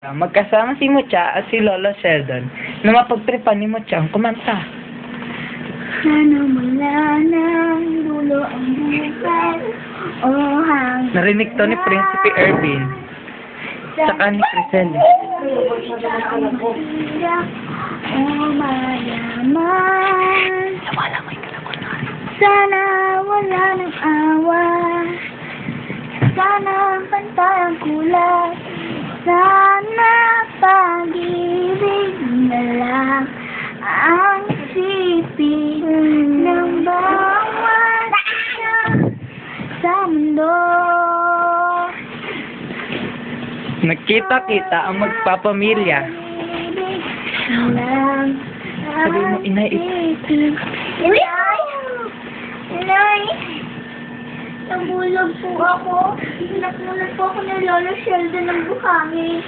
Magkasama si Mucha at si Lolo Sheldon na mapagtripan ni Mucha ang kumanta. Sana wala nang dulo ang bukas o hanggang Narinig to ni Prinsipe Erwin saka ni Crisel. o mayaman. Wala mo yung Sana wala nang awa. Sana pantay ang kulay. Sana pag-ibig na lang ang isipin ng bawat isa sa mundo. Nagkita-kita ang magpapamilya. Sabi mo, inay, Inay! Inay! Nabulog po ako. Sinakmulan po ako ni Lolo Sheldon ng buhangin.